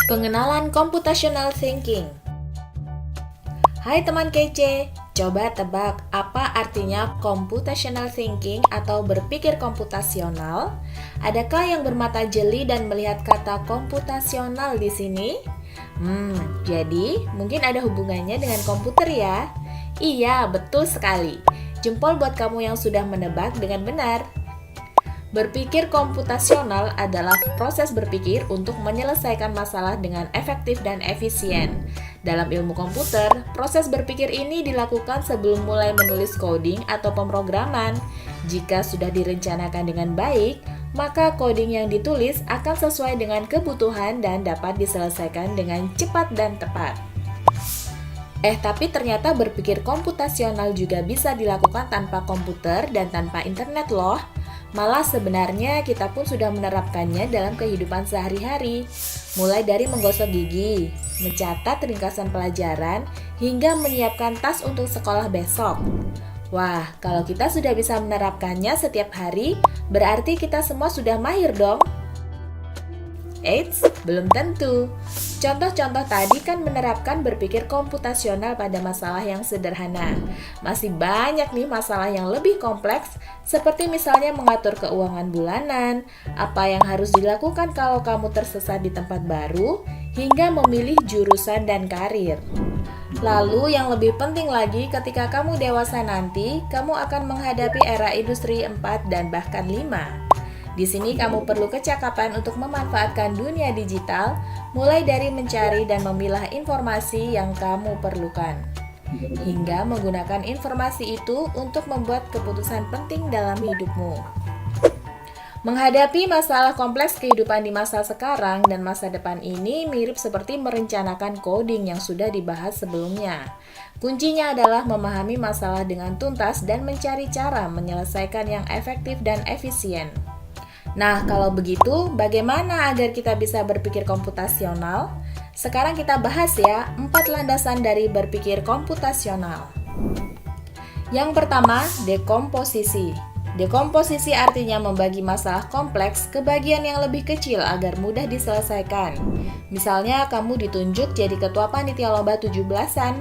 Pengenalan Computational Thinking. Hai teman kece, coba tebak apa artinya Computational Thinking atau berpikir komputasional? Adakah yang bermata jeli dan melihat kata komputasional di sini? Jadi mungkin ada hubungannya dengan komputer ya? Iya, betul sekali. Jempol buat kamu yang sudah menebak dengan benar. Berpikir komputasional adalah proses berpikir untuk menyelesaikan masalah dengan efektif dan efisien. Dalam ilmu komputer, proses berpikir ini dilakukan sebelum mulai menulis coding atau pemrograman. Jika sudah direncanakan dengan baik, maka coding yang ditulis akan sesuai dengan kebutuhan dan dapat diselesaikan dengan cepat dan tepat. Tapi ternyata berpikir komputasional juga bisa dilakukan tanpa komputer dan tanpa internet loh. Malah sebenarnya kita pun sudah menerapkannya dalam kehidupan sehari-hari. Mulai dari menggosok gigi, mencatat ringkasan pelajaran, hingga menyiapkan tas untuk sekolah besok. Wah, kalau kita sudah bisa menerapkannya setiap hari, berarti kita semua sudah mahir dong. Eits, belum tentu. Contoh-contoh tadi kan menerapkan berpikir komputasional pada masalah yang sederhana. Masih banyak nih masalah yang lebih kompleks, seperti misalnya mengatur keuangan bulanan, apa yang harus dilakukan kalau kamu tersesat di tempat baru, hingga memilih jurusan dan karir. Lalu yang lebih penting lagi, ketika kamu dewasa nanti, kamu akan menghadapi era industri 4 dan bahkan 5. Di sini kamu perlu kecakapan untuk memanfaatkan dunia digital, mulai dari mencari dan memilah informasi yang kamu perlukan, hingga menggunakan informasi itu untuk membuat keputusan penting dalam hidupmu. Menghadapi masalah kompleks kehidupan di masa sekarang dan masa depan ini mirip seperti merencanakan coding yang sudah dibahas sebelumnya. Kuncinya adalah memahami masalah dengan tuntas dan mencari cara menyelesaikan yang efektif dan efisien. Nah, kalau begitu, bagaimana agar kita bisa berpikir komputasional? Sekarang kita bahas ya, 4 landasan dari berpikir komputasional. Yang pertama, dekomposisi. Dekomposisi artinya membagi masalah kompleks ke bagian yang lebih kecil agar mudah diselesaikan. Misalnya, kamu ditunjuk jadi ketua panitia lomba 17-an.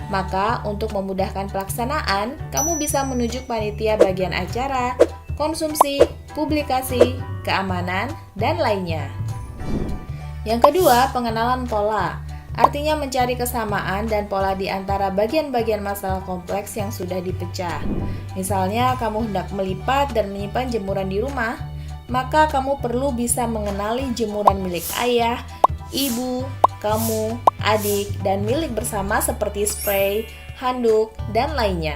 Maka, untuk memudahkan pelaksanaan, kamu bisa menunjuk panitia bagian acara, konsumsi, publikasi, keamanan, dan lainnya. Yang kedua, pengenalan pola. Artinya mencari kesamaan dan pola di antara bagian-bagian masalah kompleks yang sudah dipecah. Misalnya, kamu hendak melipat dan menyimpan jemuran di rumah, maka kamu perlu bisa mengenali jemuran milik ayah, ibu, kamu, adik, dan milik bersama seperti spray, handuk, dan lainnya.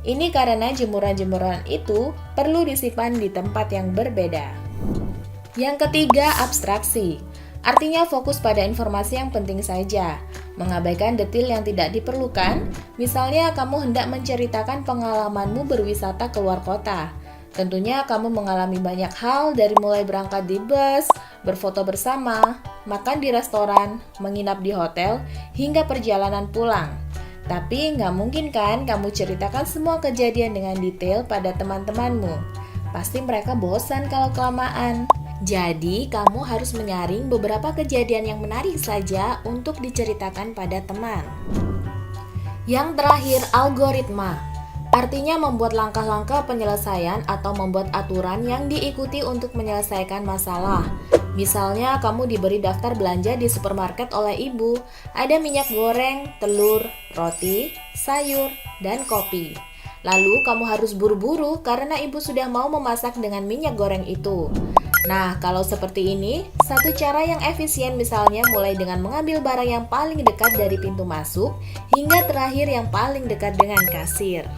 Ini karena jemuran-jemuran itu perlu disimpan di tempat yang berbeda. Yang ketiga, abstraksi. Artinya fokus pada informasi yang penting saja, mengabaikan detil yang tidak diperlukan. Misalnya kamu hendak menceritakan pengalamanmu berwisata ke luar kota. Tentunya kamu mengalami banyak hal dari mulai berangkat di bus, berfoto bersama, makan di restoran, menginap di hotel, hingga perjalanan pulang. Tapi nggak mungkin kan kamu ceritakan semua kejadian dengan detail pada teman-temanmu. Pasti mereka bosan kalau kelamaan. Jadi kamu harus menyaring beberapa kejadian yang menarik saja untuk diceritakan pada teman. Yang terakhir, algoritma. Artinya membuat langkah-langkah penyelesaian atau membuat aturan yang diikuti untuk menyelesaikan masalah. Misalnya kamu diberi daftar belanja di supermarket oleh ibu. Ada minyak goreng, telur, roti, sayur, dan kopi. Lalu kamu harus buru-buru karena ibu sudah mau memasak dengan minyak goreng itu. Nah, kalau seperti ini, satu cara yang efisien misalnya mulai dengan mengambil barang yang paling dekat dari pintu masuk hingga terakhir yang paling dekat dengan kasir.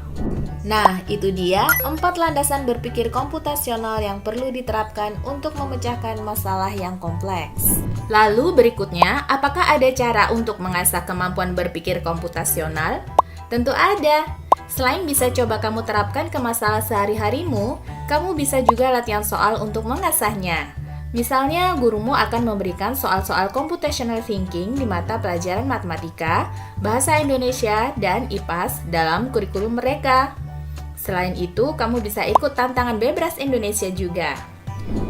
Nah, itu dia 4 landasan berpikir komputasional yang perlu diterapkan untuk memecahkan masalah yang kompleks. Lalu berikutnya, apakah ada cara untuk mengasah kemampuan berpikir komputasional? Tentu ada. Selain bisa coba kamu terapkan ke masalah sehari-harimu, kamu bisa juga latihan soal untuk mengasahnya. Misalnya, gurumu akan memberikan soal-soal computational thinking di mata pelajaran matematika, bahasa Indonesia, dan IPAS dalam kurikulum mereka. Selain itu, kamu bisa ikut tantangan Bebras Indonesia juga.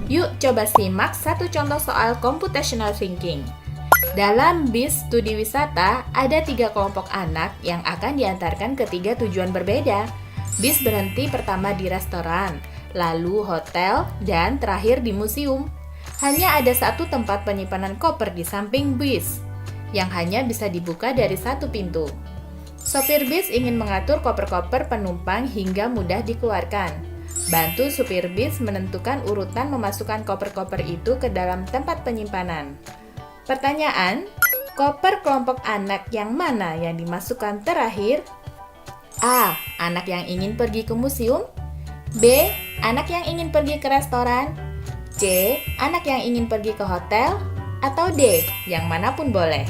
Yuk coba simak satu contoh soal computational thinking. Dalam bis studi wisata, ada 3 kelompok anak yang akan diantarkan ke 3 tujuan berbeda. Bis berhenti pertama di restoran, lalu hotel, dan terakhir di museum. Hanya ada satu tempat penyimpanan koper di samping bis, yang hanya bisa dibuka dari satu pintu. Sopir bis ingin mengatur koper-koper penumpang hingga mudah dikeluarkan. Bantu supir bis menentukan urutan memasukkan koper-koper itu ke dalam tempat penyimpanan. Pertanyaan, koper kelompok anak yang mana yang dimasukkan terakhir? A. Anak yang ingin pergi ke museum. B. Anak yang ingin pergi ke restoran. C. Anak yang ingin pergi ke hotel. Atau D. Yang manapun boleh.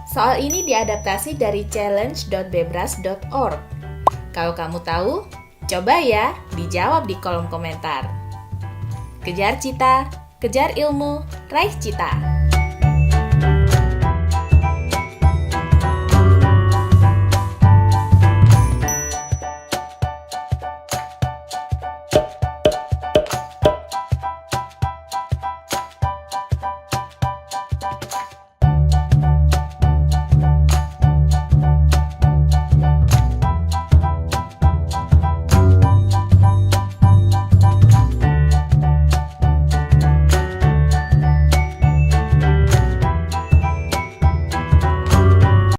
Soal ini diadaptasi dari challenge.bebras.org. Kalau kamu tahu, coba ya dijawab di kolom komentar. Kejar cita, kejar ilmu, raih cita.